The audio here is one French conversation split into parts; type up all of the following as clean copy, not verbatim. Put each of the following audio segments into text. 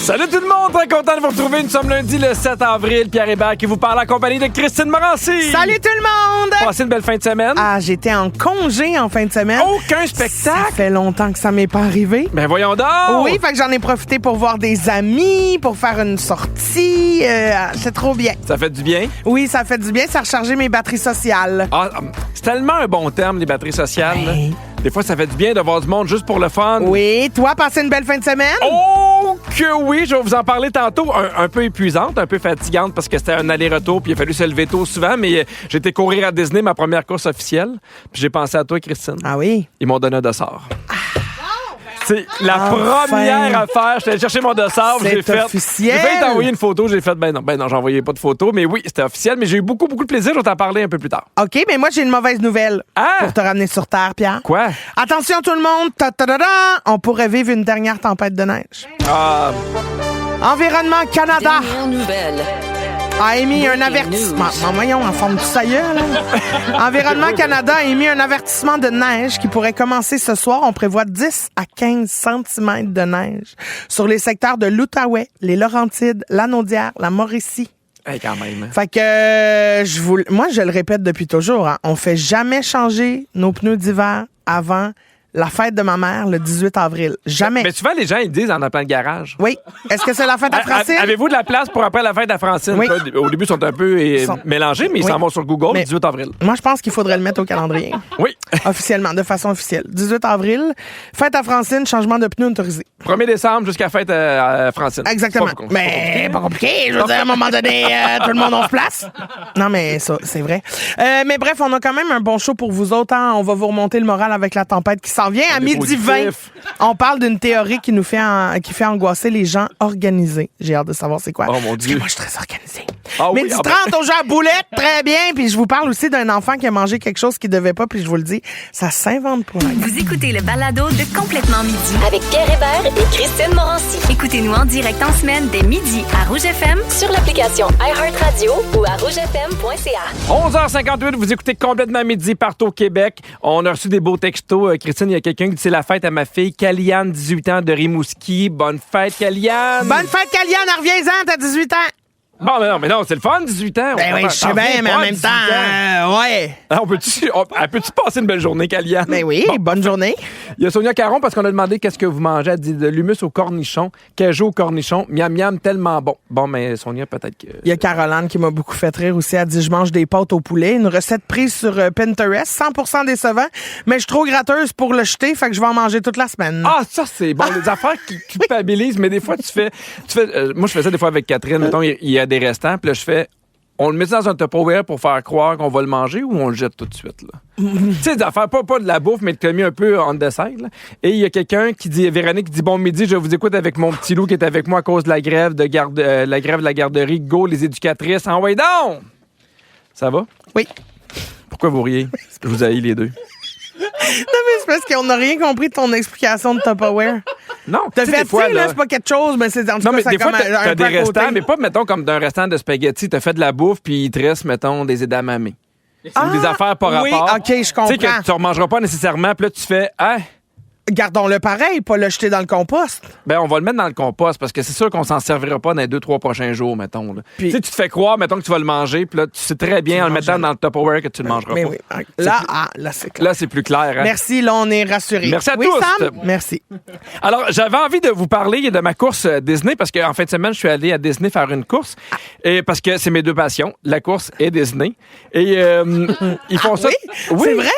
Salut tout le monde, très content de vous retrouver. Nous sommes lundi le 7 avril. Pierre Hébert qui vous parle en compagnie de Christine Morancy. Salut tout le monde! Passez une belle fin de semaine. Ah, j'étais en congé en fin de semaine. Aucun spectacle? Ça fait longtemps que ça m'est pas arrivé. Ben voyons donc! Oui, fait que j'en ai profité pour voir des amis, pour faire une sortie. C'est trop bien. Ça fait du bien? Oui, ça fait du bien, ça a rechargé mes batteries sociales. Ah, c'est tellement un bon terme, les batteries sociales. là. Ben. Des fois, ça fait du bien de voir du monde juste pour le fun. Oui, toi, passé une belle fin de semaine? Oh que oui, je vais vous en parler tantôt. Un peu épuisante, un peu fatigante parce que c'était un aller-retour puis il a fallu se lever tôt souvent, mais j'ai été courir à Disney, ma première course officielle. Puis j'ai pensé à toi, Christine. Ah oui? Ils m'ont donné un dossard. C'est la Enfin. première affaire. J'étais allé chercher mon dossard. C'est J'ai fait. officiel. J'ai failli t'envoyer une photo. J'ai fait, ben non, j'envoyais pas de photo. Mais oui, c'était officiel. Mais j'ai eu beaucoup de plaisir. Je vais t'en parler un peu plus tard. OK, mais moi, j'ai une mauvaise nouvelle Ah! pour te ramener sur Terre, Pierre. Quoi? Attention tout le monde, ta-ta-da-da! On pourrait vivre une dernière tempête de neige. Ah, Environnement Canada Dernière nouvelle. a émis un Breaking avertissement. news. Non, voyons, en forme du sailleur, là. Environnement Canada a émis un avertissement de neige qui pourrait commencer ce soir. On prévoit 10 à 15 cm de neige sur les secteurs de l'Outaouais, les Laurentides, la Naudière, la Mauricie. hey, quand même. Fait que moi, je le répète depuis toujours, hein, on fait jamais changer nos pneus d'hiver avant la fête de ma mère le 18 avril. Jamais. Mais souvent, les gens, ils disent en appelant le garage. Oui. Est-ce que c'est la fête à Francine? Avez-vous de la place pour après la fête à Francine? Oui. Au début, ils sont un peu mélangés, mais ils Oui. s'en vont sur Google Mais- le 18 avril. Moi, je pense qu'il faudrait le mettre au calendrier. Oui. Officiellement, de façon officielle. 18 avril, fête à Francine, changement de pneus autorisé. 1er décembre jusqu'à fête à Francine. Exactement. C'est pas Mais pas compliqué. Je veux dire, à un moment donné, tout le monde en place. Non, mais ça, c'est vrai. Mais bref, on a quand même un bon show pour vous autres. Hein. On va vous remonter le moral avec la tempête qui s'en vient. À est midi positif. 20, on parle d'une théorie qui nous fait qui fait angoisser les gens organisés. J'ai hâte de savoir c'est quoi. Oh, mon Parce Dieu. que moi, je suis très organisée. Ah oui, Midi ah ben. 30 au Jean Boulette, très bien. Puis je vous parle aussi d'un enfant qui a mangé quelque chose qu'il devait pas. Puis je vous le dis, ça s'invente pas. Vous écoutez le balado de Complètement Midi. Avec Pierre Hébert et Christine Morancy. Écoutez-nous en direct en semaine dès midi à Rouge FM. Sur l'application iHeartRadio ou à rougefm.ca. 11h58, vous écoutez Complètement Midi partout au Québec. On a reçu des beaux textos. Christine, il y a quelqu'un qui dit c'est la fête à ma fille, Kaliane, 18 ans, de Rimouski. Bonne fête, Kaliane! Bonne fête, Kaliane. Reviens-en, t'as 18 ans. Bon, mais non, c'est le fun, 18 ans. Ben oui, je sais bien, mais en même temps, ouais. Elle peut-tu passer une belle journée, Kaliane? Ben oui, Bon. bonne journée. Il y a Sonia Caron parce qu'on a demandé qu'est-ce que vous mangez. Elle dit de l'humus au cornichon, cajou au cornichon, miam miam, tellement bon. Bon, mais Sonia, peut-être que... Il y a Caroline qui m'a beaucoup fait rire aussi. Elle dit, je mange des pâtes au poulet. Une recette prise sur Pinterest, 100% décevant, mais je suis trop gratteuse pour le jeter, fait que je vais en manger toute la semaine. Ah, ça, c'est bon. Les affaires qui culpabilisent, mais des fois, tu fais moi, je fais ça des fois avec Catherine. Mettons, il y a des restants, puis là, je fais... On le met dans un Tupperware pour faire croire qu'on va le manger ou on le jette tout de suite, là? Tu sais, des affaires, pas de la bouffe, mais de mis un peu on the side, là. Et il y a quelqu'un qui dit, Véronique, qui dit, bon midi, je vous écoute avec mon petit loup qui est avec moi à cause de la grève de la garderie. Go, les éducatrices. Envoyez donc! Ça va? Oui. Pourquoi vous riez? Je vous haïs les deux. Non, mais c'est parce qu'on n'a rien compris de ton explication de Tupperware. Non, T'as tu sais, fait, des fois, tu sais, là, là... c'est pas quelque chose, mais c'est en tout Non, cas, mais ça des fois, comme un t'as des peu à côté. restants, mais pas, mettons, comme d'un restant de spaghetti. T'as fait de la bouffe, puis il te reste, mettons, des edamame. Ou des affaires par oui, rapport. OK, je Tu sais comprends. que tu ne remangeras pas nécessairement, puis là, tu fais, ah, Gardons-le pareil, pas le jeter dans le compost. ben, on va le mettre dans le compost, parce que c'est sûr qu'on s'en servira pas dans les 2-3 prochains jours, mettons. Là. Puis- Tu sais, tu te fais croire, mettons, que tu vas le manger, puis là, tu sais très bien, en le mettant dans le Tupperware, que tu le mangeras Mais pas. oui. Là, c'est clair. Là, c'est plus clair. Hein? Merci, là, on est rassurés. Merci à oui, tous. Sam? Merci. Alors, j'avais envie de vous parler de ma course Disney parce qu'en fin de semaine, je suis allé à Disney faire une course et parce que c'est mes deux passions, la course et Disney. Et ils font ça. Oui? C'est vrai?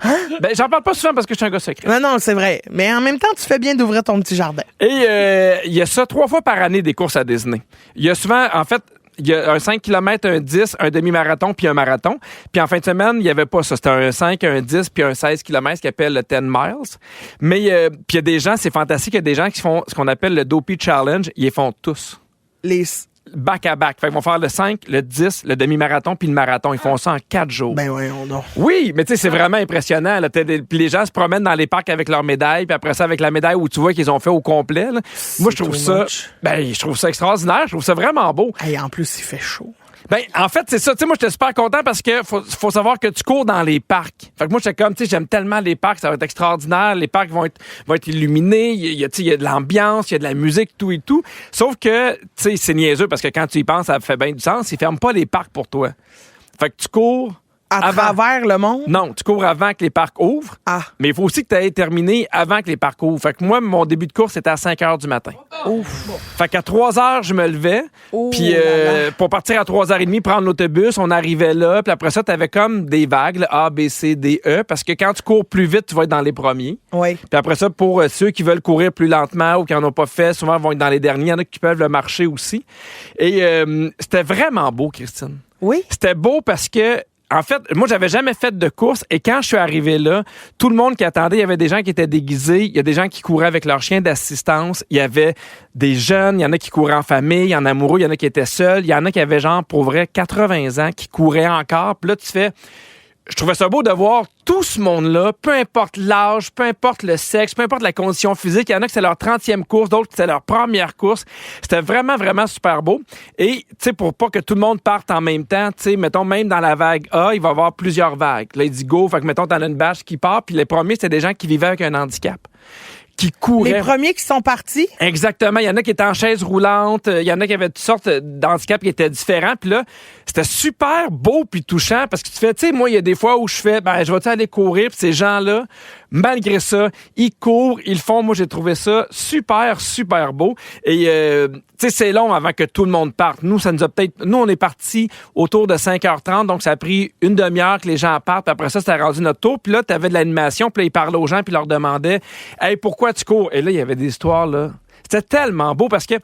Hein? Ben, j'en parle pas souvent parce que je suis un gars secret. Non, c'est vrai. Mais en même temps, tu fais bien d'ouvrir ton petit jardin. Et il y a ça 3 fois par année des courses à Disney. Il y a souvent, en fait, il y a un 5 km, un 10, un demi-marathon puis un marathon. Puis en fin de semaine, il n'y avait pas ça. C'était un 5, un 10 puis un 16 km qui appelle le 10 miles. Mais puis il y a des gens, c'est fantastique, il y a des gens qui font ce qu'on appelle le Dopey Challenge. Ils les font tous. Les... Back-à-back. Fait qu'ils vont faire le 5, le 10, le demi-marathon puis le marathon. Ils font ça en 4 jours. Ben voyons donc. Oui, mais tu sais, c'est vraiment impressionnant. Là. Puis les gens se promènent dans les parcs avec leurs médailles, puis après ça, avec la médaille où tu vois qu'ils ont fait au complet. Là. Moi, je trouve too ça... much. Ben, je trouve ça extraordinaire. Je trouve ça vraiment beau. Hey, en plus, il fait chaud. Ben, en fait, c'est ça. Tu sais, moi, j'étais super content parce que faut savoir que tu cours dans les parcs. Fait que moi, j'étais comme, tu sais, j'aime tellement les parcs, ça va être extraordinaire. Les parcs vont être illuminés. Il y a de l'ambiance, il y a de la musique, tout et tout. Sauf que, tu sais, c'est niaiseux parce que quand tu y penses, ça fait bien du sens. Ils ferment pas les parcs pour toi. Fait que tu cours À travers le monde? Non, tu cours avant que les parcs ouvrent. Ah. Mais il faut aussi que tu aies terminé avant que les parcs ouvrent. Fait que moi, mon début de course, c'était à 5 h du matin. Ouf. Fait qu'à 3 h, je me levais. Puis pour partir à 3 h 30, prendre l'autobus, on arrivait là. Puis après ça, tu avais comme des vagues, là, A, B, C, D, E. Parce que quand tu cours plus vite, tu vas être dans les premiers. Oui. Puis après ça, pour ceux qui veulent courir plus lentement ou qui n'en ont pas fait, souvent vont être dans les derniers. Il y en a qui peuvent le marcher aussi. Et c'était vraiment beau, Christine. Oui. C'était beau parce que en fait, moi, j'avais jamais fait de course et quand je suis arrivé là, tout le monde qui attendait, il y avait des gens qui étaient déguisés, il y a des gens qui couraient avec leur chien d'assistance, il y avait des jeunes, il y en a qui couraient en famille, il y en a amoureux, il y en a qui étaient seuls, il y en a qui avaient genre, pour vrai, 80 ans, qui couraient encore. Puis là, tu fais... Je trouvais ça beau de voir tout ce monde-là, peu importe l'âge, peu importe le sexe, peu importe la condition physique. Il y en a qui c'est leur 30e course, d'autres qui c'est leur première course. C'était vraiment, vraiment super beau. Et, tu sais, pour pas que tout le monde parte en même temps, tu sais, mettons, même dans la vague A, il va y avoir plusieurs vagues. Là, il dit go, fait que, mettons, t'en as une bâche qui part, puis les premiers, c'était des gens qui vivaient avec un handicap. Qui couraient. Les premiers qui sont partis? Exactement. Il y en a qui étaient en chaise roulante. Il y en a qui avaient toutes sortes d'handicaps qui étaient différents. Puis là, c'était super beau puis touchant parce que tu fais, tu sais, moi, il y a des fois où je fais, je vais-tu aller courir? Puis ces gens-là, malgré ça, ils courent, ils le font. Moi, j'ai trouvé ça super, super beau. Et, tu sais, c'est long avant que tout le monde parte. Nous, nous, on est partis autour de 5h30. Donc, ça a pris une demi-heure que les gens partent. Puis après ça, c'était rendu notre tour. Puis là, t'avais de l'animation. Puis là, ils parlaient aux gens puis ils leur demandaient, hey, pourquoi tu cours? Et là, il y avait des histoires, là. C'était tellement beau parce que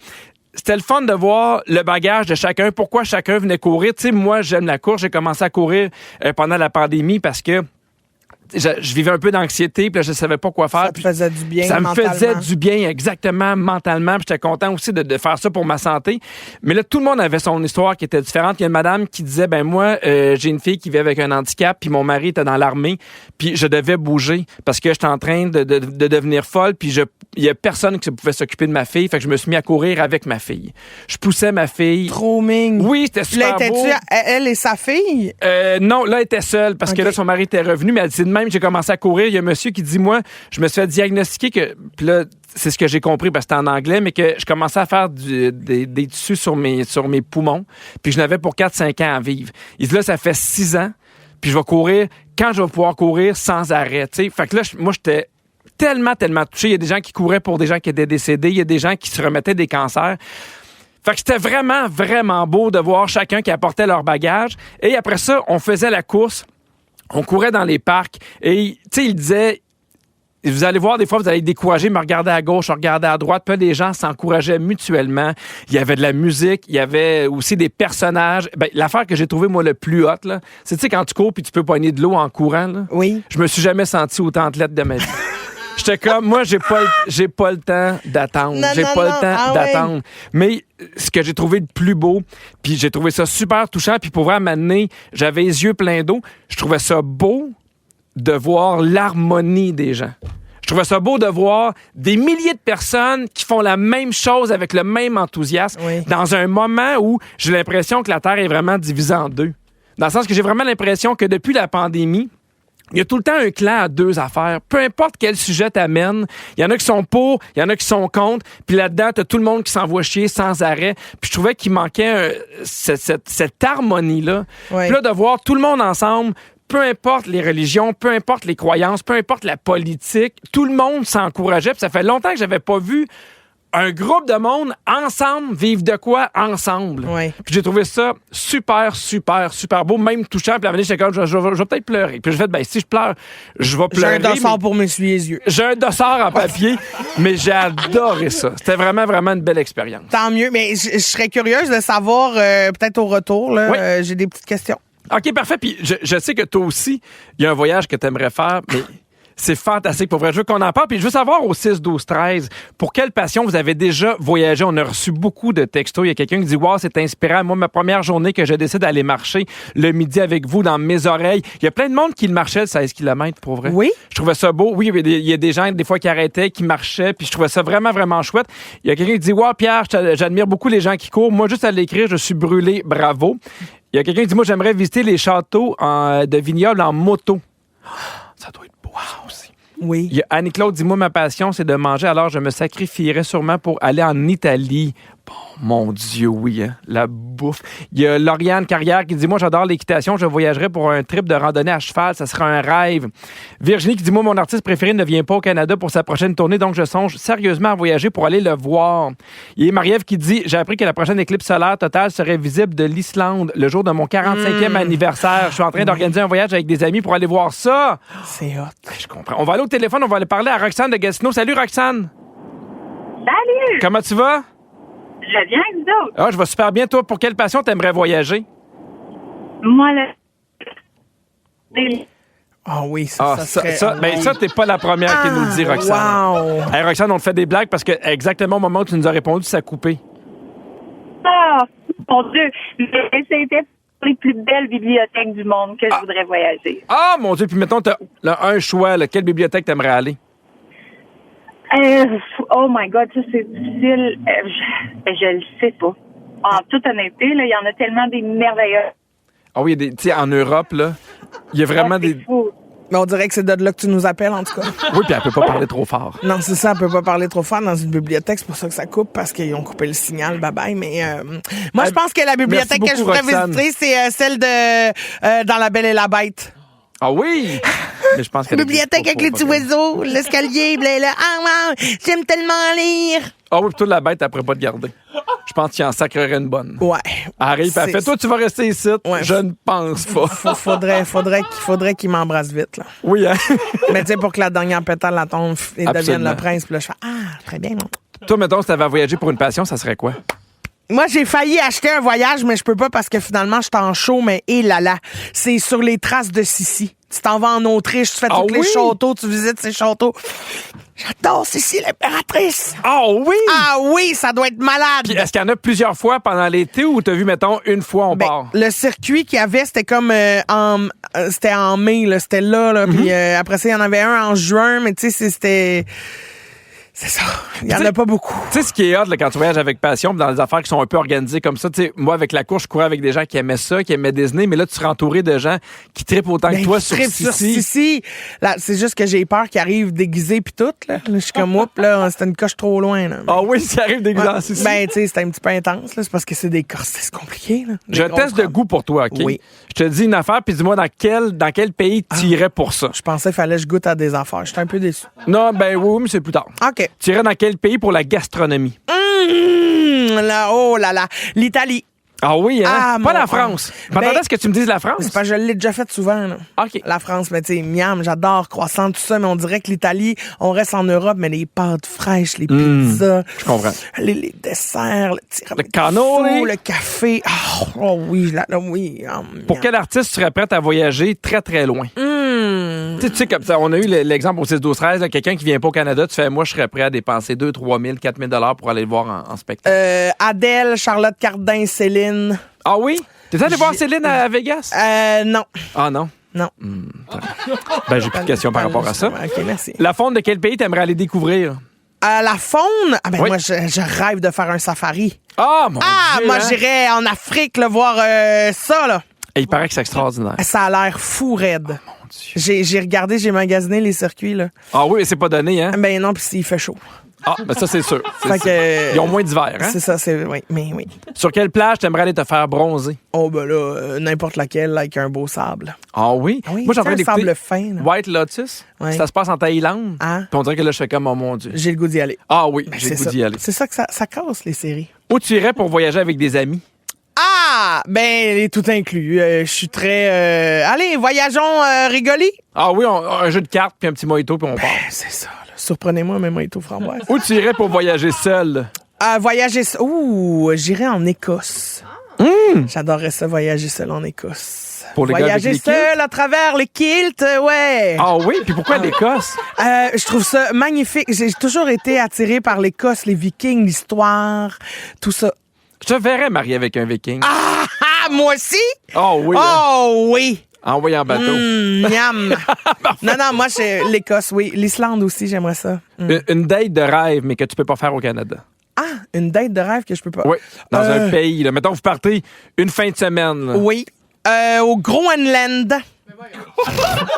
c'était le fun de voir le bagage de chacun, pourquoi chacun venait courir. Tu sais, moi, j'aime la course. J'ai commencé à courir pendant la pandémie parce que je vivais un peu d'anxiété, puis là, je savais pas quoi faire. Ça te faisait du bien ça mentalement. me faisait du bien, exactement, mentalement. Puis j'étais content aussi de faire ça pour ma santé. Mais là, tout le monde avait son histoire qui était différente. Il y a une madame qui disait, moi, j'ai une fille qui vit avec un handicap, puis mon mari était dans l'armée, puis je devais bouger parce que j'étais en train de devenir folle, puis il y a personne qui pouvait s'occuper de ma fille, fait que je me suis mis à courir avec ma fille. Je poussais ma fille. Trop mignon. Oui, c'était super beau. Elle et sa fille? Non, là, elle était seule parce que là, son mari était revenu, mais elle dit de même, j'ai commencé à courir. Il y a un monsieur qui dit, moi, je me suis fait diagnostiquer que, puis là, c'est ce que j'ai compris parce que c'était en anglais, mais que je commençais à faire des tissus sur mes poumons, puis je n'avais pour 4-5 ans à vivre. Il dit, là, ça fait 6 ans, puis je vais courir quand je vais pouvoir courir sans arrêt, tu sais. Fait que là, moi, j'étais tellement touché. Il y a des gens qui couraient pour des gens qui étaient décédés. Il y a des gens qui se remettaient des cancers. Fait que c'était vraiment, vraiment beau de voir chacun qui apportait leur bagage. Et après ça, on faisait la course. On courait dans les parcs et, tu sais, il disait, vous allez voir, des fois, vous allez décourager, me regarder à gauche, regarder à droite. Puis les gens s'encourageaient mutuellement. Il y avait de la musique, il y avait aussi des personnages. L'affaire que j'ai trouvé, moi, le plus hot, là, c'est, tu sais, quand tu cours puis tu peux pogner de l'eau en courant, là. Oui. Je me suis jamais senti autant athlète de ma vie. J'étais comme, moi, j'ai pas le temps d'attendre. J'ai pas le temps d'attendre. Ouais. Mais ce que j'ai trouvé de plus beau, puis j'ai trouvé ça super touchant, puis pour vrai, m'amener, j'avais les yeux pleins d'eau. Je trouvais ça beau de voir l'harmonie des gens. Je trouvais ça beau de voir des milliers de personnes qui font la même chose avec le même enthousiasme dans un moment où j'ai l'impression que la Terre est vraiment divisée en deux. Dans le sens que j'ai vraiment l'impression que depuis la pandémie, il y a tout le temps un clan à deux affaires. Peu importe quel sujet t'amène, il y en a qui sont pour, il y en a qui sont contre, puis là-dedans, t'as tout le monde qui s'envoie chier sans arrêt. Puis je trouvais qu'il manquait cette harmonie-là. Oui. Puis là, de voir tout le monde ensemble, peu importe les religions, peu importe les croyances, peu importe la politique, tout le monde s'encourageait. Puis ça fait longtemps que j'avais pas vu un groupe de monde ensemble vivre de quoi ensemble. Oui. Puis j'ai trouvé ça super, super, super beau, même touchant. Puis la venue, j'étais comme, je vais peut-être pleurer. Puis j'ai fait, si je pleure, je vais pleurer. J'ai un dossard pour m'essuyer les yeux. J'ai un dossard en papier, mais j'ai adoré ça. C'était vraiment, vraiment une belle expérience. Tant mieux, mais je serais curieuse de savoir, peut-être au retour, là, j'ai des petites questions. OK, parfait. Puis je sais que toi aussi, il y a un voyage que tu aimerais faire, mais C'est fantastique. Pour vrai, je veux qu'on en parle. Puis je veux savoir au 6-12-13, pour quelle passion vous avez déjà voyagé? On a reçu beaucoup de textos. Il y a quelqu'un qui dit « Wow, c'est inspirant. Moi, ma première journée que je décide d'aller marcher le midi avec vous dans mes oreilles. » Il y a plein de monde qui le marchait le 16 km, pour vrai. Oui? Je trouvais ça beau. Oui, il y a des gens, des fois, qui arrêtaient, qui marchaient. Puis je trouvais ça vraiment, vraiment chouette. Il y a quelqu'un qui dit « Wow, Pierre, j'admire beaucoup les gens qui courent. Moi, juste à l'écrire, je suis brûlé. Bravo. » Il y a quelqu'un qui dit « Moi, j'aimerais visiter les châteaux de vignobles en moto. » Ça doit être beau, ça aussi. Oui. Il y a Annie-Claude dit « Moi, ma passion, c'est de manger, alors je me sacrifierais sûrement pour aller en Italie. » Bon, mon Dieu, oui, hein, la bouffe. Il y a Lauriane Carrière qui dit « Moi, j'adore l'équitation, je voyagerais pour un trip de randonnée à cheval, ça serait un rêve. » Virginie qui dit « Moi, mon artiste préféré ne vient pas au Canada pour sa prochaine tournée, donc je songe sérieusement à voyager pour aller le voir. » Il y a Marie-Ève qui dit « J'ai appris que la prochaine éclipse solaire totale serait visible de l'Islande le jour de mon 45e anniversaire. Je suis en train d'organiser un voyage avec des amis pour aller voir ça. » C'est hot. Je comprends. On va aller au téléphone, on va aller parler à Roxane de Gatineau. Salut, Roxane. Salut! Comment tu vas? Je viens avec vous autres. Ah, je vais super bien. Toi, pour quelle passion t'aimerais voyager? Moi, là. Ah oui, ça serait... Ça, t'es pas la première qui nous le dit, Roxane. Wow! Hey, Roxane, on te fait des blagues parce que exactement au moment où tu nous as répondu, ça a coupé. Ah, mon Dieu. Mais c'était les plus belles bibliothèques du monde que je voudrais voyager. Ah, mon Dieu. Puis mettons, t'as un choix. Là. Quelle bibliothèque t'aimerais aller? Oh my God, ça c'est difficile. Je le sais pas. En toute honnêteté, là, il y en a tellement des merveilleux. Ah oui, tu sais, en Europe, là, il y a vraiment des... Fou. Mais on dirait que c'est de là que tu nous appelles, en tout cas. Oui, puis elle peut pas parler trop fort. Non, c'est ça, elle peut pas parler trop fort dans une bibliothèque, c'est pour ça que ça coupe, parce qu'ils ont coupé le signal, bye-bye. Mais moi, je pense que la bibliothèque merci que je beaucoup, voudrais Roxane. visiter, c'est celle de Dans La Belle et la Bête. Ah oui? Mais je pense que Bibliothèque avec les petits oiseaux, l'escalier, blablabla. Ah, wow, j'aime tellement lire. Ah oui, puis toi, la bête, elle pourrait pas te garder. Je pense qu'il en sacrerait une bonne. Ouais. Arrive, elle fait, toi, tu vas rester ici. Ouais. Je ne pense pas. Faudrait qu'il m'embrasse vite, là. Oui, hein? Mais tu sais, pour que la dernière pétale la tombe et devienne Absolument. le prince, puis là, je fais très bien. Toi, mettons, si t'avais à voyager pour une passion, ça serait quoi? Moi, j'ai failli acheter un voyage, mais je peux pas parce que finalement, je suis en show, mais c'est sur les traces de Sissi. Tu t'en vas en Autriche, tu fais tous les châteaux, tu visites ces châteaux. J'adore Sissi, l'impératrice. Ah oui? Ah oui, ça doit être malade. Puis est-ce qu'il y en a plusieurs fois pendant l'été ou t'as vu, mettons, une fois on part? Le circuit qu'il y avait, c'était comme c'était en mai, là, c'était là. Puis après ça, il y en avait un en juin, mais tu sais, c'était... C'est ça. Il n'y en a pas beaucoup. Tu sais, ce qui est hot là, quand tu voyages avec passion, dans les affaires qui sont un peu organisées comme ça, tu sais, moi, avec la course, je courais avec des gens qui aimaient ça, qui aimaient Disney, mais là, tu serais entouré de gens qui trippent autant que toi sur Sissi. Là, c'est juste que j'ai peur qu'ils arrivent déguisés puis tout. Là, je suis comme, oups, là, c'était une coche trop loin. Là. Ah oui, ça arrive déguisé en Sissi. Ben, tu sais, c'était un petit peu intense. Là, c'est parce que c'est des corses, c'est compliqué. Là, J'ai un test de goût pour toi, OK? Oui. Je te dis une affaire, puis dis-moi dans quel pays tu irais pour ça. Je pensais qu'il fallait que je goûte à des affaires. J'étais un peu déçu. Non, ben oui, mais c'est plus tard. OK. Tu irais dans quel pays pour la gastronomie? Oh là là. L'Italie. Ah oui, hein? Ah, pas mon la France. Ben, M'attendais à ce que tu me dises la France? C'est parce que je l'ai déjà fait souvent, là. OK. La France, mais tu sais, miam, j'adore, croissant, tout ça, mais on dirait que l'Italie, on reste en Europe, mais les pâtes fraîches, les pizzas. Je comprends. Les desserts, Le cannoli. le café. Oh oui, là, oui. Pour quel artiste tu serais prête à voyager très, très loin? Tu sais, comme ça, on a eu l'exemple au 6-12-13, quelqu'un qui vient pas au Canada, tu fais, moi, je serais prêt à dépenser 2 000, 3 000, 4 000 $ pour aller le voir en spectacle. Adèle, Charlotte Cardin, Céline. Ah oui? T'es allé voir Céline à Vegas? Non. Ah non? Non. Ben, j'ai plus de questions par rapport à ça. OK, merci. La faune de quel pays t'aimerais aller découvrir? La faune? Ah ben Oui. moi, je rêve de faire un safari. Ah, mon Dieu! Moi, hein? j'irais en Afrique, là, voir ça, là. Et il paraît que c'est extraordinaire. Ça a l'air fou raide. Mon Dieu. J'ai regardé, j'ai magasiné les circuits, là. Ah oui, mais c'est pas donné, hein? Ben non, puis il fait chaud. Ah, ben ça, c'est sûr. Fait que, Ils ont moins d'hiver, hein? C'est ça, oui, mais oui. Sur quelle plage t'aimerais aller te faire bronzer? Oh, ben là, n'importe laquelle, là, avec un beau sable. Ah oui? Ah oui, Moi, j'ai en train un d'écouter sable fin, là. White Lotus. Ouais. Ça se passe en Thaïlande. Ah. Puis on dirait que là, je fais comme, oh mon Dieu. J'ai le goût d'y aller. Ah oui, Ben, j'ai le c'est goût ça. d'y aller. C'est ça que ça casse, les séries. Où tu irais pour voyager avec des amis? Ah! Ben, tout inclus. Je suis très... Allez, voyageons rigolis. Ah oui, un jeu de cartes, puis un petit mojito, puis on part. C'est ça, là. Surprenez-moi, même moi et tout framboise. Où tu irais pour voyager seul? Voyager... Ouh, j'irais en Écosse. J'adorerais ça, voyager seul en Écosse. Pour les gars avec voyager les seul à travers les kilts, ouais. Ah oui? Puis pourquoi l'Écosse? Je trouve ça magnifique. J'ai toujours été attirée par l'Écosse, les Vikings, l'histoire, tout ça. Je te verrais marier avec un Viking. Moi aussi? Oh oui. Oh oui! Envoyé en bateau. Miam! Non, moi, c'est l'Écosse, oui. L'Islande aussi, j'aimerais ça. Une date de rêve, mais que tu peux pas faire au Canada. Une date de rêve que je peux pas. Oui, dans un pays. Là. Mettons, vous partez une fin de semaine. Là. Oui. Au Groenland.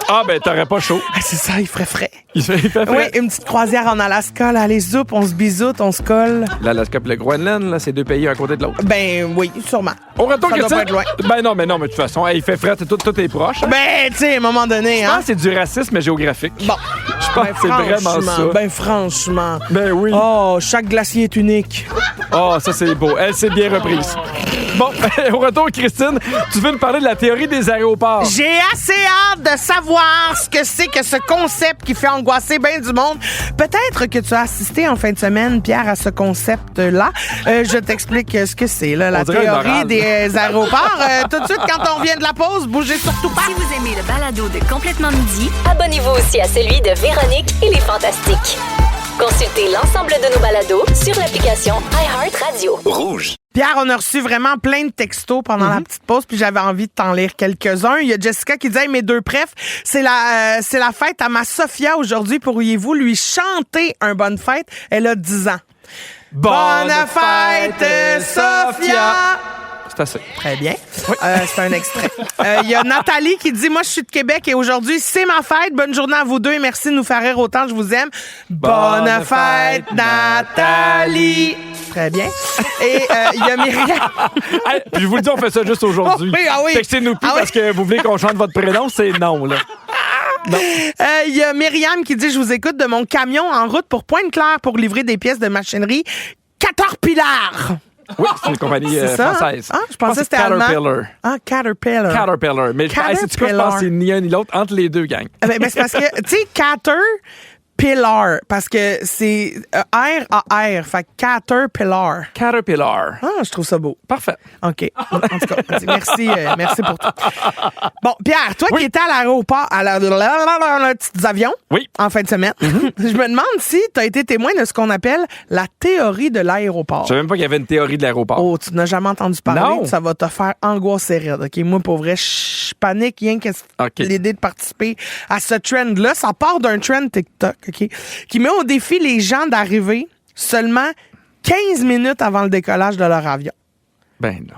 Ah, ben, t'aurais pas chaud. C'est ça, il ferait frais. Il fait Oui, frais. une petite croisière en Alaska, là, les zoups, on se bisoute, on se colle. L'Alaska et le Groenland, là, c'est deux pays un à côté de l'autre. Ben oui, sûrement. Au retour, Ça doit Christine. pas être loin. Ben non, mais de toute façon, il fait frais, tout est proche. Hein? Ben, tu sais, à un moment donné, Je pense hein. que c'est du racisme géographique. Bon. Je pense que c'est vraiment ça. Ben franchement. Ben oui. Oh, chaque glacier est unique. Oh, ça, c'est beau. Elle s'est bien reprise. Bon, au retour, Christine, tu veux nous parler de la théorie des aéroports. J'ai assez hâte de savoir ce que c'est que ce concept qui fait angoisser bien du monde. Peut-être que tu as assisté en fin de semaine, Pierre, à ce concept-là. Je t'explique ce que c'est, là, la On dirait une théorie orale. des aéroports. Tout de suite, quand on revient de la pause, bougez surtout pas. Si vous aimez le balado de Complètement Midi, Abonnez-vous aussi à celui de Véronique et les Fantastiques. Consultez l'ensemble de nos balados sur l'application iHeartRadio. Pierre, on a reçu vraiment plein de textos pendant la petite pause, puis j'avais envie de t'en lire quelques-uns. Il y a Jessica qui dit hey, mes deux préfs, c'est la fête à ma Sophia aujourd'hui. Pourriez-vous lui chanter un bonne fête? Elle a 10 ans. Bonne fête, Sophia! C'est assez. Très bien. C'est un extrait. Il y a Nathalie qui dit moi je suis de Québec et aujourd'hui c'est ma fête. Bonne journée à vous deux et merci de nous faire rire autant. Je vous aime. Bonne fête, Nathalie. Très bien. Et il y a Myriam. Hey, puis je vous le dis, on fait ça juste aujourd'hui. Ah oui. Textez-nous plus parce que vous voulez qu'on chante votre prénom, c'est non, là. Il y a Myriam qui dit je vous écoute de mon camion en route pour Pointe-Claire pour livrer des pièces de machinerie Caterpillar. Oui, c'est une compagnie C'est ça, française. hein? Je pensais que c'était allemand. Caterpillar. Caterpillar. Mais c'est quoi, je pense que c'est ni un ni l'autre entre les deux, gang. Ben, c'est parce que, tu sais, Caterpillar, parce que c'est R-A-R, fait Caterpillar. Caterpillar. Ah, je trouve ça beau. Parfait. OK. En tout cas, merci pour tout. Bon, Pierre, toi qui étais à l'aéroport, les petits avions, Oui. en fin de semaine, je me demande si tu as été témoin de ce qu'on appelle la théorie de l'aéroport. Je savais même pas qu'il y avait une théorie de l'aéroport. Oh, tu n'as jamais entendu parler? Non. Ça va te faire angoisser raide. OK, moi, pour vrai, je panique rien que l'idée de participer à ce trend-là. Ça part d'un trend TikTok, OK, qui met au défi les gens d'arriver seulement 15 minutes avant le décollage de leur avion. Ben non.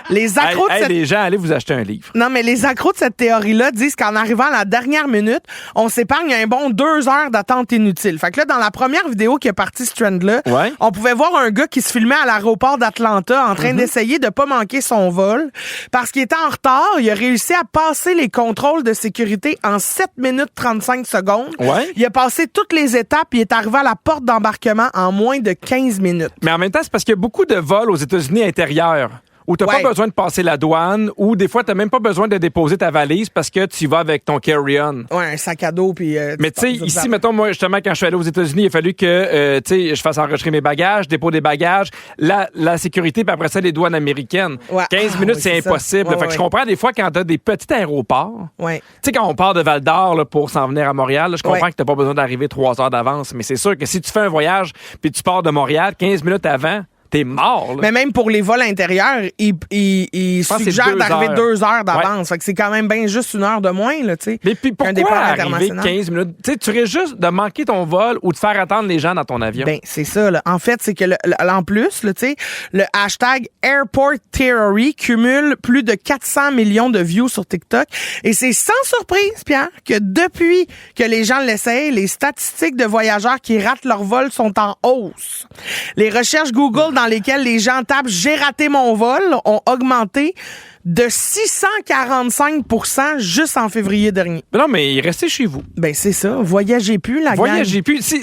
Les accros de cette... les gens, allez vous acheter un livre. Non, mais les accros de cette théorie-là disent qu'en arrivant à la dernière minute, on s'épargne un bon 2 heures d'attente inutile. Fait que là, dans la première vidéo qui est partie ce trend-là, Ouais. on pouvait voir un gars qui se filmait à l'aéroport d'Atlanta en train d'essayer de pas manquer son vol. Parce qu'il était en retard, il a réussi à passer les contrôles de sécurité en 7 minutes 35 secondes. Ouais. Il a passé toutes les étapes, il est arrivé à la porte d'embarquement en moins de 15 minutes. Mais en même temps, c'est parce qu'il y a beaucoup de vols aux États-Unis intérieurs où tu n'as Ouais. pas besoin de passer la douane, ou des fois, tu n'as même pas besoin de déposer ta valise parce que tu y vas avec ton carry-on. Ouais, un sac à dos, puis... Mais tu sais, ici, mettons, moi, justement, quand je suis allé aux États-Unis, il a fallu que, tu sais, je fasse enregistrer mes bagages, dépôt des bagages, la sécurité, puis après ça, les douanes américaines. Ouais. 15 Ah, minutes, oui, c'est c'est ça. impossible. Ouais, Fait que ouais. je comprends des fois quand tu as des petits aéroports. Ouais. Tu sais, quand on part de Val-d'Or là, pour s'en venir à Montréal, là, je comprends Ouais. que tu n'as pas besoin d'arriver 3 heures d'avance. Mais c'est sûr que si tu fais un voyage puis tu pars de Montréal 15 minutes avant, t'es mort. Là. Mais même pour les vols intérieurs, ils pense que c'est suggèrent 2 d'arriver heures. 2 heures d'avance. Fait que c'est quand même bien juste 1 heure de moins, là, tu sais. Mais puis qu'un pourquoi départ arriver international. 15 minutes? Tu sais, tu risques juste de manquer ton vol ou de faire attendre les gens dans ton avion. Ben, c'est ça, là. En fait, c'est que, en plus, là, tu sais, le hashtag Airport Theory cumule plus de 400 millions de views sur TikTok. Et c'est sans surprise, Pierre, que depuis que les gens l'essayent, les statistiques de voyageurs qui ratent leur vol sont en hausse. Les recherches Google dans lesquelles les gens tapent « J'ai raté mon vol » ont augmenté de 645% juste en février dernier. Mais non, mais restez chez vous. Ben, c'est ça. Voyagez plus, la gang. Voyagez plus. Si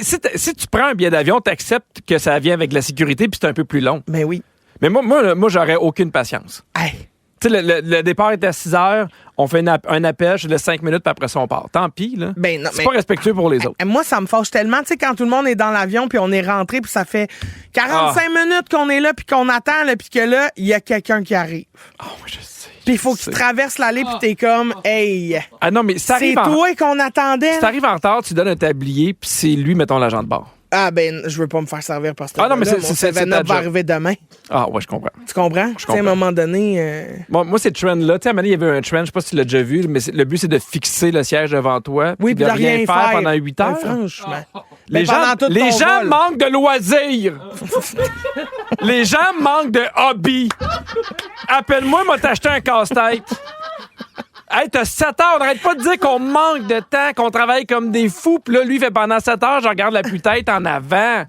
tu prends un billet d'avion, t'acceptes que ça vient avec la sécurité puis c'est un peu plus long. Ben oui. Mais moi j'aurais aucune patience. Hey. Tu Tu sais, le départ est à 6 heures, on fait un appel, je laisse 5 minutes, puis après ça, on part. Tant pis, là. Ben non, c'est pas respectueux pour les autres. Moi, ça me fâche tellement. Tu sais, quand tout le monde est dans l'avion, puis on est rentré, puis ça fait 45 minutes qu'on est là, puis qu'on attend, là, puis que là, il y a quelqu'un qui arrive. Oh, je sais. Puis il faut qu'il traverse l'allée, puis t'es comme, hey, Ah non, mais ça c'est arrive toi qu'on attendait. Si t'arrives en retard, tu donnes un tablier, puis c'est lui, mettons, l'agent de bord. Ah ben, je veux pas me faire servir par ce Ah non, mais gars-là. c'est Mon 7-Up ta va job. arriver demain. Ah ouais, je comprends. Tu comprends? Tu sais, à un moment donné... Bon, moi, ces trends-là, tu sais, à un moment donné, il y avait un trend, je sais pas si tu l'as déjà vu, mais le but, c'est de fixer le siège devant toi. Oui, puis de rien faire pendant 8 heures. franchement. Les Ben, pendant tout les ton gens vol. manquent de loisirs. Les gens manquent de hobby. Appelle-moi, m'a t'acheter un casse-tête. Hey, t'as 7 heures, on n'arrête pas de dire qu'on manque de temps, qu'on travaille comme des fous. Puis là, lui, il fait pendant 7 heures, je regarde la tête en avant.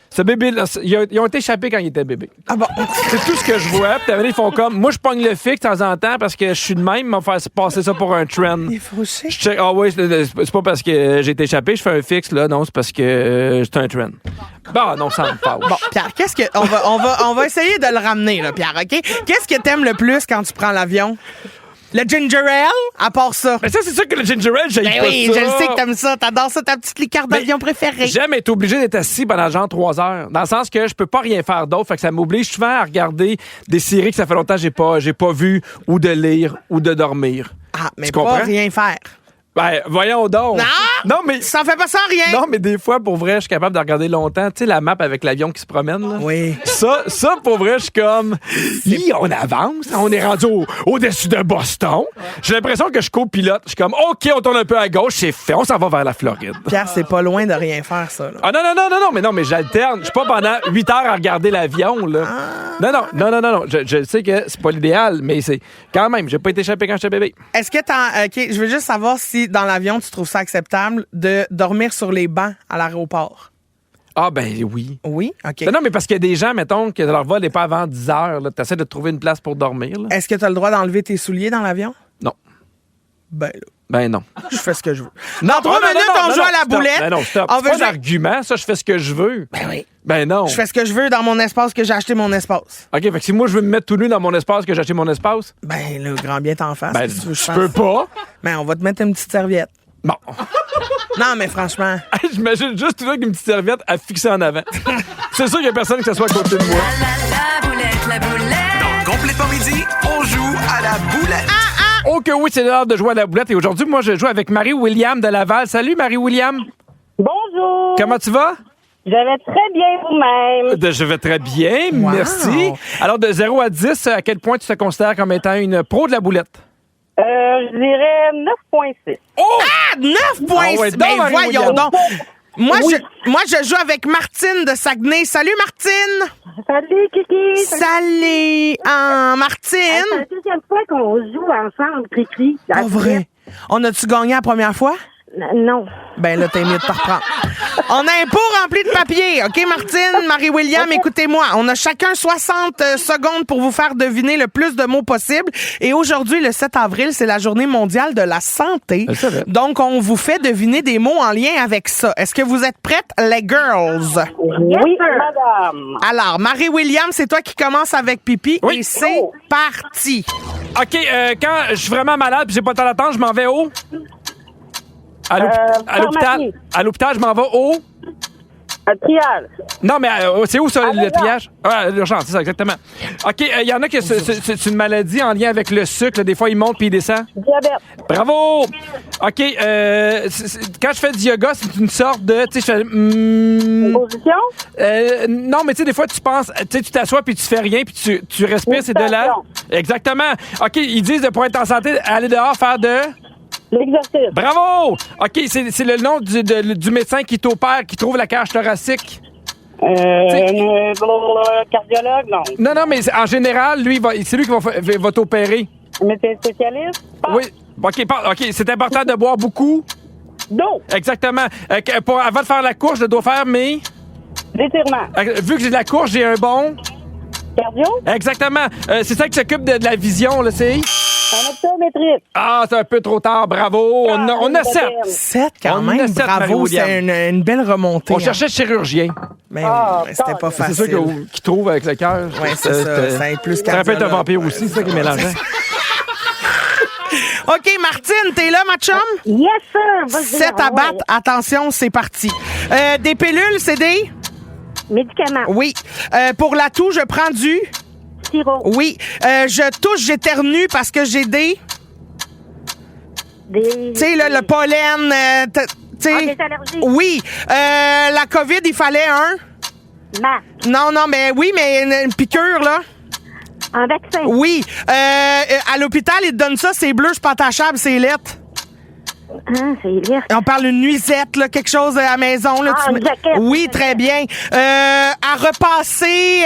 Ce bébé-là, ils ont été échappés quand il était bébé. Ah bon? C'est tout ce que je vois. Puis ils font comme, moi, je pogne le fixe de temps en temps parce que je suis de même, ils m'ont fait passer ça pour un trend. Il est fauché. Je check, ah oui, c'est pas parce que j'ai été échappé, je fais un fixe, là. Non, c'est parce que c'est un trend. Bon, non, ça me fâche. Bon, Pierre, qu'est-ce que... On va essayer de le ramener, là, Pierre, OK? Qu'est-ce que t'aimes le plus quand tu prends l'avion? Le ginger ale, à part ça. Mais ça, c'est sûr que le ginger ale, j'aime Ben pas oui, ça. je le sais que t'aimes ça. T'adores ça, ta petite liqueur d'avion préférée. J'aime être obligé d'être assis pendant genre 3 heures. Dans le sens que je peux pas rien faire d'autre. Fait que ça m'oblige souvent à regarder des séries que ça fait longtemps que j'ai pas vu, ou de lire, ou de dormir. Ah, mais Tu pas comprends? rien faire. Ben, voyons donc. Non, mais... Ça en fait pas ça, rien. Non, mais des fois, pour vrai, je suis capable de regarder longtemps. Tu sais, la map avec l'avion qui se promène, là? Oui. Ça, pour vrai, je suis comme... On avance, on est rendu au-dessus de Boston. J'ai l'impression que je copilote. Je suis comme, OK, on tourne un peu à gauche, c'est fait, on s'en va vers la Floride. Pierre, c'est pas loin de rien faire, ça, là. Ah non, mais j'alterne. Je suis pas pendant 8 heures à regarder l'avion, là. Non. Je sais que c'est pas l'idéal, mais c'est... Quand même, j'ai pas été échappé quand j'étais bébé. Est-ce que OK, je veux juste savoir si dans l'avion, tu trouves ça acceptable de dormir sur les bancs à l'aéroport. Ah, ben oui. Oui? OK. Non, mais parce qu'il y a des gens, mettons, que leur vol n'est pas avant 10 heures, là. T'essaies de trouver une place pour dormir, là. Est-ce que tu as le droit d'enlever tes souliers dans l'avion? Non. Ben là, Ben non. je fais ce que je veux. Non, Dans 3 minutes, on joue à la stop. boulette. Ben non, stop. On C'est veut pas jouer- d'argument, ça, je fais ce que je veux. Ben oui. Ben non. Je fais ce que je veux dans mon espace, que j'ai acheté mon espace. OK, fait que si moi, je veux me mettre tout nu dans mon espace, que j'ai acheté mon espace, Ben, le grand bien t'en face. ben, Qu'est-ce que tu veux que je fasse? peux pas. Ben, on va te mettre une petite serviette. Bon. Non, mais franchement. J'imagine juste tout là avec une petite serviette à fixer en avant. C'est sûr qu'il y a personne qui s'assoit à côté de moi. La boulette, la boulette. Dans Complètement Midi, on joue à la boulette. Oh que oui, c'est l'heure de jouer à la boulette. Et aujourd'hui, moi, je joue avec Marie-William de Laval. Salut, Marie-William. Bonjour. Comment tu vas? Je vais très bien vous-même. Je vais très bien, Wow. merci. Alors, de 0 à 10, à quel point tu te considères comme étant une pro de la boulette? Je dirais 9,6. Oh! 9 points. Ah ouais, donc, Ben, Marie-William. voyons donc. Moi, je joue avec Martine de Saguenay. Salut, Martine. Salut, Kiki. Salut. C'est Martine. la deuxième fois qu'on joue ensemble, Kiki. Pas vrai. On a-tu gagné la première fois? Non. Ben là, t'es mieux de te reprendre. On a un pot rempli de papier. OK, Martine, Marie-William, écoutez-moi. On a chacun 60 secondes pour vous faire deviner le plus de mots possible. Et aujourd'hui, le 7 avril, c'est la journée mondiale de la santé. Je savais. Donc, on vous fait deviner des mots en lien avec ça. Est-ce que vous êtes prêtes, les girls? Oui, madame. Alors, Marie-William, c'est toi qui commence avec pipi. Oui. Et c'est parti. OK, quand je suis vraiment malade et j'ai pas le temps d'attendre, je m'en vais où? À l'hôpital. pharmacie. À l'hôpital, je m'en vais où? Trial. Non, mais c'est où ça, le l'urgence. triage? Ah, l'urgence, c'est ça, exactement. OK, il y en a que c'est une maladie en lien avec le sucre. Là, des fois, il monte puis il descend. Diabète. Bravo! OK, quand je fais du yoga, c'est une sorte de... Tu sais, je fais... Position. non, mais tu sais, des fois, tu penses... Tu sais, tu t'assois puis tu fais rien puis tu respires, c'est de l'air. Exactement. OK, ils disent, pour être en santé, aller dehors, faire de... L'exercice. Bravo! OK, c'est le nom du médecin qui t'opère, qui trouve la cage thoracique. Cardiologue, non. Non, mais en général, lui, c'est lui qui va t'opérer. Médecin spécialiste. Oui. OK, c'est important de boire beaucoup. D'eau. Exactement. Avant de faire la course, je dois faire mes... L'étirement. Vu que j'ai de la course, j'ai un bon... Cardio. Exactement. C'est ça qui s'occupe de la vision, là, c'est... Un optométriste. Ah, c'est un peu trop tard, bravo. On a 7. 7 quand On a même, 7, bravo, Marie-William. c'est une belle remontée. On cherchait chirurgien. Mais oui, c'était pas C'est facile. ça qu'il trouve avec le cœur. Oui, c'est ça. Ça aide plus Ça rappelle un cardiologue. vampire aussi, c'est ça qui est mélangeant. OK, Martine, t'es là, ma chum? Yes, sir. Vas-y, 7 à battre. Attention, c'est parti. Des pilules, c'est des? Médicaments. Oui. Pour la toux, je prends du? Sirop. Oui. Je touche, j'éternue parce que j'ai des... Des... Tu sais, le pollen... tu sais... des allergies. Oui. La COVID, il fallait un... Masque. Non, mais oui, mais une piqûre, là. Un vaccin. Oui. À l'hôpital, ils te donnent ça, c'est bleu, c'est pas attachable, c'est lettre. C'est lire. On parle d'une nuisette, là, quelque chose à la maison. Là, une jaquette. Oui, très bien. À repasser,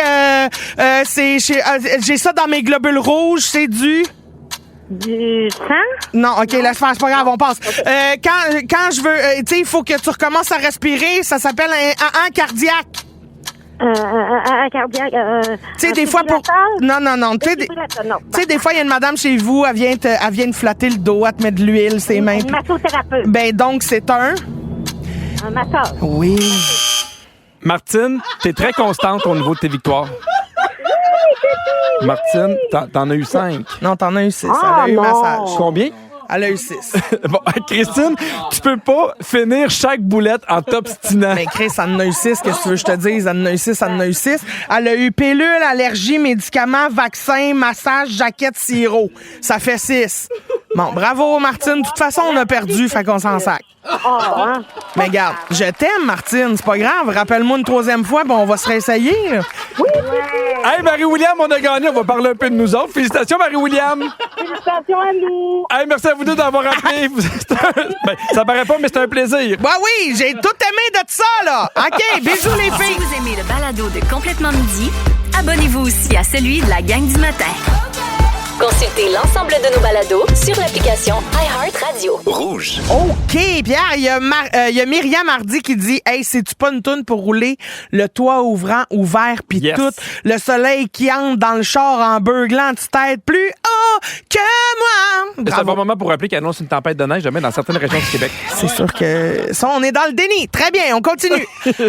j'ai ça dans mes globules rouges, c'est du... Du sang? Non, OK, laisse faire, c'est pas grave, on passe. Quand je veux... tu sais, il faut que tu recommences à respirer, ça s'appelle un cardiaque. Un cardiaque. Tu sais, des fois pour... Non. Tu sais, des fois, il y a une madame chez vous, elle vient te flatter le dos, elle te met de l'huile, ses mains. Une massothérapeute. Ben, donc, c'est un... Un masseur. Oui. Martine, t'es très constante au niveau de tes victoires. Martine, t'en as eu 5. Non, t'en as eu 6. Elle a eu massage. Combien? Elle a eu 6. Bon, Christine, tu peux pas finir chaque boulette en t'obstinant. Mais Chris, elle en a eu 6. Qu'est-ce que tu veux que je te dise? Elle en a eu 6, elle en a eu 6. Elle a eu pilule, allergie, médicaments, vaccin, massage, jaquette, sirop. Ça fait 6. Bon, bravo, Martine. De toute façon, on a perdu, fait qu'on s'en sac. Mais regarde, je t'aime, Martine. C'est pas grave. Rappelle-moi une 3e fois, bon, on va se réessayer. Hey, Marie-William, on a gagné. On va parler un peu de nous autres. Félicitations, Marie-William. Félicitations à nous. Hey, merci à vous deux d'avoir appelé. Ça paraît pas, mais c'est un plaisir. Bah oui, j'ai tout aimé de ça, là. OK, bisous, les Si filles. vous aimez le balado de Complètement Midi, abonnez-vous aussi à celui de la gang du matin. Consultez l'ensemble de nos balados sur l'application iHeartRadio. Rouge. OK, Pierre, il y a Myriam Hardy qui dit « Hey, c'est-tu pas une toune pour rouler le toit ouvert puis Yes. tout, le soleil qui entre dans le char en beuglant tu tête plus haut que moi! » C'est un bon moment pour rappeler qu'il annonce une tempête de neige jamais dans certaines régions du Québec. C'est sûr que ça, on est dans le déni. Très bien, on continue.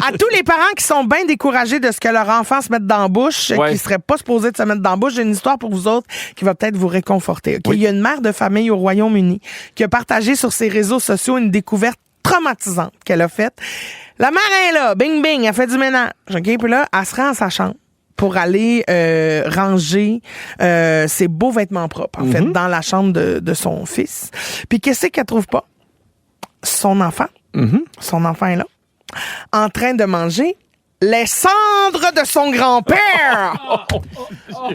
À tous les parents qui sont bien découragés de ce que leur enfant se mette dans la bouche, Ouais. qui seraient pas supposés de se mettre dans la bouche, j'ai une histoire pour vous autres qui va peut-être vous réconforter. OK? Oui. Il y a une mère de famille au Royaume-Uni qui a partagé sur ses réseaux sociaux une découverte traumatisante qu'elle a faite. La mère est là, bing bing, elle fait du ménage. OK? Puis là, elle se rend à sa chambre pour aller ranger ses beaux vêtements propres, en fait, dans la chambre de son fils. Puis qu'est-ce qu'elle trouve pas? Son enfant. Son enfant est là, en train de manger les cendres de son grand-père.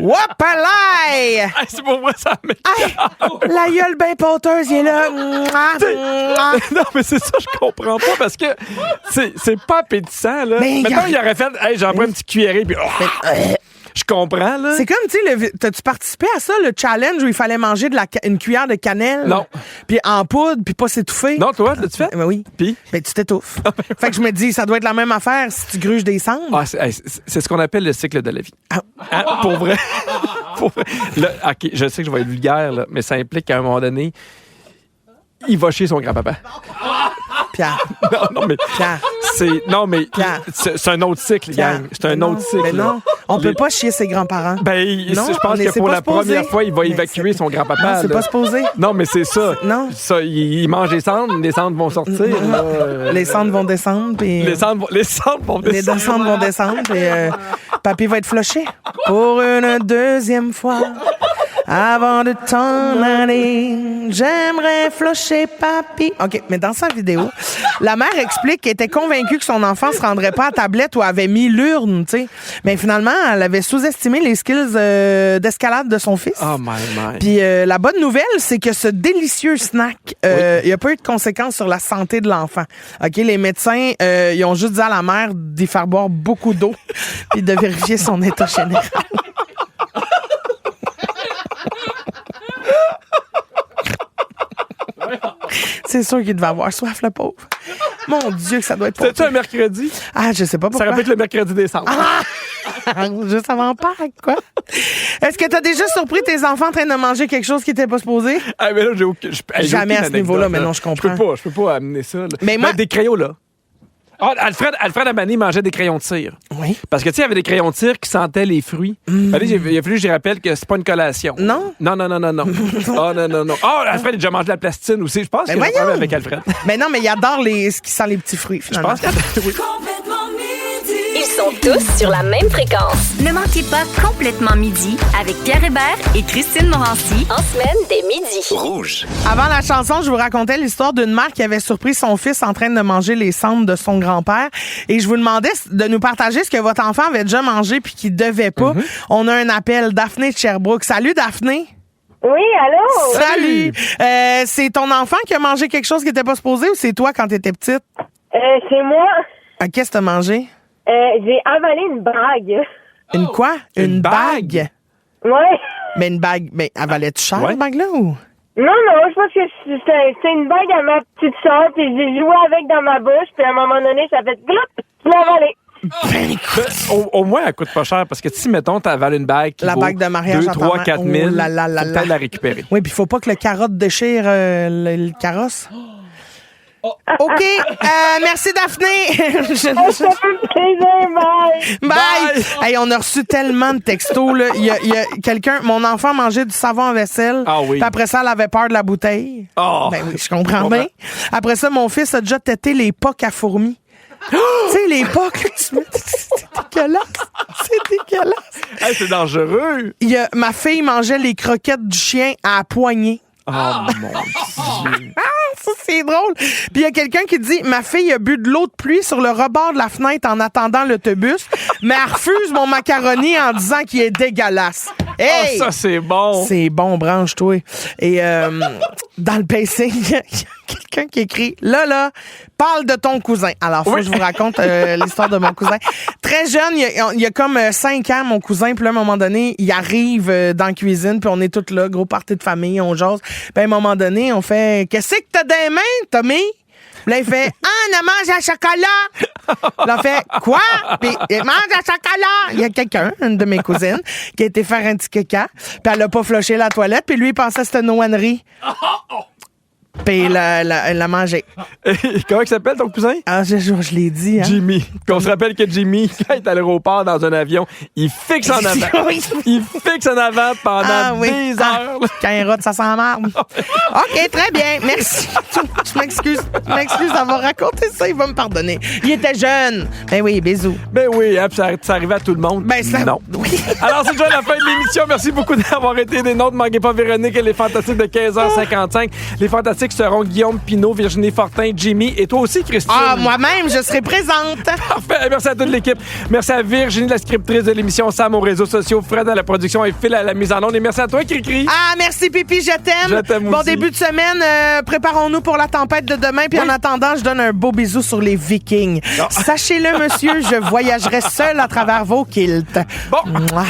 Wapalaï! Hey, c'est pour moi, ça m'écoeure. La gueule bien pâteuse, il est là. Non, mais c'est ça, je comprends pas parce que c'est pas appétissant, là. Mais Mettons, il aurait fait, hey, j'en prends une petite cuillerée, puis je comprends, là. C'est comme, tu sais, t'as-tu participé à ça, le challenge où il fallait manger une cuillère de cannelle? Non. Puis en poudre, puis pas s'étouffer? Non, toi, l'as-tu fait? Ben oui. Puis? Ben, tu t'étouffes. Fait que je me dis, ça doit être la même affaire si tu gruges des cendres. Ah, c'est ce qu'on appelle le cycle de la vie. Ah. Hein? Pour vrai. Pour vrai. Là, OK, je sais que je vais être vulgaire, là, mais ça implique qu'à un moment donné, il va chez son grand-papa. Pierre. Non, mais Pierre. Pierre. C'est un autre cycle, Pierre. gang. C'est un Non, autre cycle. mais non, on peut Les- pas chier ses grands-parents. Ben, Non, je pense mais que c'est pour pas la supposé. première fois, il va Mais évacuer c'est- son grand-papa. Non, c'est là. pas supposé. Non, mais c'est ça. Non. Ça, il mange les cendres vont sortir. là. Les cendres vont descendre, puis... Les cendres vont Les descendre. descentes vont descendre, et papy va être flushé pour une deuxième fois. Avant de t'en aller, j'aimerais flusher papy. OK, mais dans sa vidéo, la mère explique qu'elle était convaincue que son enfant se rendrait pas à tablette ou avait mis l'urne, tu sais. Mais finalement, elle avait sous-estimé les skills d'escalade de son fils. Oh my. Puis la bonne nouvelle, c'est que ce délicieux snack, il n'y a pas eu de conséquences sur la santé de l'enfant. OK, les médecins, ils ont juste dit à la mère d'y faire boire beaucoup d'eau puis de vérifier son état général. C'est sûr qu'il devait avoir soif, le pauvre. Mon Dieu, que ça doit être C'était-tu pauvre. un mercredi? Ah, je sais pas Ça pourquoi. répète le mercredi décembre. Juste avant Pâques, quoi. Est-ce que t'as déjà surpris tes enfants en train de manger quelque chose qui était pas supposé? Ah, mais là, j'ai aucun. Jamais à ce niveau-là, mais non, je comprends. Je peux pas amener ça. Là. Mais moi- des crayons, là. Ah, Alfred Amani mangeait des crayons de cire. Oui. Parce que, tu sais, il y avait des crayons de cire qui sentaient les fruits. Ben, il a fallu que je rappelle que c'est pas une collation. Non? Non. Oh, non. Oh, Alfred a déjà mangé de la plastine aussi. Je pense qu'il y a un voyons. problème avec Alfred. Mais non, mais il adore ce qui sent les petits fruits, Je finalement. pense qu'il oui. Complètement midi. Ils sont tous sur la même fréquence. Ne manquez pas Complètement midi avec Pierre Hébert et Christine Morancy en semaine dès midi. Rouge. Avant la chanson, je vous racontais l'histoire d'une mère qui avait surpris son fils en train de manger les cendres de son grand-père. Et je vous demandais de nous partager ce que votre enfant avait déjà mangé puis qu'il devait pas. On a un appel. Daphné de Sherbrooke. Salut, Daphné. Oui, allô? Salut. C'est ton enfant qui a mangé quelque chose qui était pas supposé ou c'est toi quand t'étais petite? C'est moi. Qu'est-ce que t'as mangé? J'ai avalé une bague. Une quoi? Une bague? Ouais. Mais une bague. Mais avalais-tu cher, Ouais. cette bague-là, ou? Non, je pense que c'est une bague à ma petite soeur, puis j'ai joué avec dans ma bouche, puis à un moment donné, ça fait gloup, je l'ai avalé. Ben, au moins, elle coûte pas cher parce que si, mettons, t'avales une bague qui La vaut bague de mariage 2, à 3, ta 4 mère. 000, Oh là là là faut là. peut-être la récupérer. Oui, puis il faut pas que le carotte déchire le carrosse. OK. Merci, Daphné. Ça fait plaisir, bye. Bye. Hey, on a reçu tellement de textos. Là. Il y a quelqu'un, mon enfant mangeait du savon à vaisselle. Ah oui. Puis après ça, elle avait peur de la bouteille. Oh. Ben oui, je comprends bien. Après ça, mon fils a déjà tété les pocs à fourmis. Tu sais, les pocs, là, c'est dégueulasse. C'est dégueulasse. Hey, c'est dangereux. Ma fille mangeait les croquettes du chien à la poignée. Oh, mon Dieu. Ça, c'est drôle. Puis il y a quelqu'un qui dit, ma fille a bu de l'eau de pluie sur le rebord de la fenêtre en attendant l'autobus, mais elle refuse mon macaroni en disant qu'il est dégueulasse. Hey! Oh, ça, c'est bon. C'est bon, branche-toi. Et dans le pacing, il y a quelqu'un qui écrit, là, parle de ton cousin. Alors, faut que je vous raconte l'histoire de mon cousin. Très jeune, il y a comme 5 ans, mon cousin, puis là, à un moment donné, il arrive dans la cuisine, puis on est tous là, gros party de famille, on jase. Puis à un moment donné, on fait, qu'est-ce que t'as dans les mains, Tommy? Puis là, il fait, on a mangé un chocolat. Là, on fait, quoi? Puis, il mange un chocolat. Il y a quelqu'un, une de mes cousines, qui a été faire un petit caca. Puis elle a pas flushé la toilette. Puis lui, il pensait que c'était une noannerie. Puis elle l'a mangé. Comment il s'appelle, ton cousin? Ah, je l'ai dit, hein. Jimmy. Qu'on se rappelle que Jimmy, quand il est à l'aéroport dans un avion, il fixe en avant. Oui. Il fixe en avant pendant des heures. Ah, quand il rote, ça sent marde. OK, très bien. Merci. Je m'excuse d'avoir raconté ça. Il va me pardonner. Il était jeune. Ben oui, bisous. Ben oui, hein, puis ça arrivait à tout le monde. Ben, ça... Non. Oui. Alors, c'est déjà la fin de l'émission. Merci beaucoup d'avoir été des nôtres. Ne manquez pas Véronique et les Fantastiques de 15h55. Les Fantastiques seront Guillaume Pinault, Virginie Fortin, Jimmy et toi aussi, Christine. Ah, moi-même, je serai présente. Parfait. Merci à toute l'équipe. Merci à Virginie, la scriptrice de l'émission, Sam aux réseaux sociaux, Fred à la production et Phil à la mise en onde. Et merci à toi, Cricri. Ah, merci, Pipi, je t'aime. Je t'aime Bon aussi. début de semaine. Préparons-nous pour la tempête de demain. Puis en attendant, je donne un beau bisou sur les Vikings. Sachez-le, monsieur, je voyagerai seul à travers vos kilts. Bon. Mouah.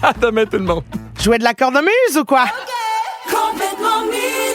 À demain, tout le monde. Jouer de la cornemuse ou quoi? Complètement midi.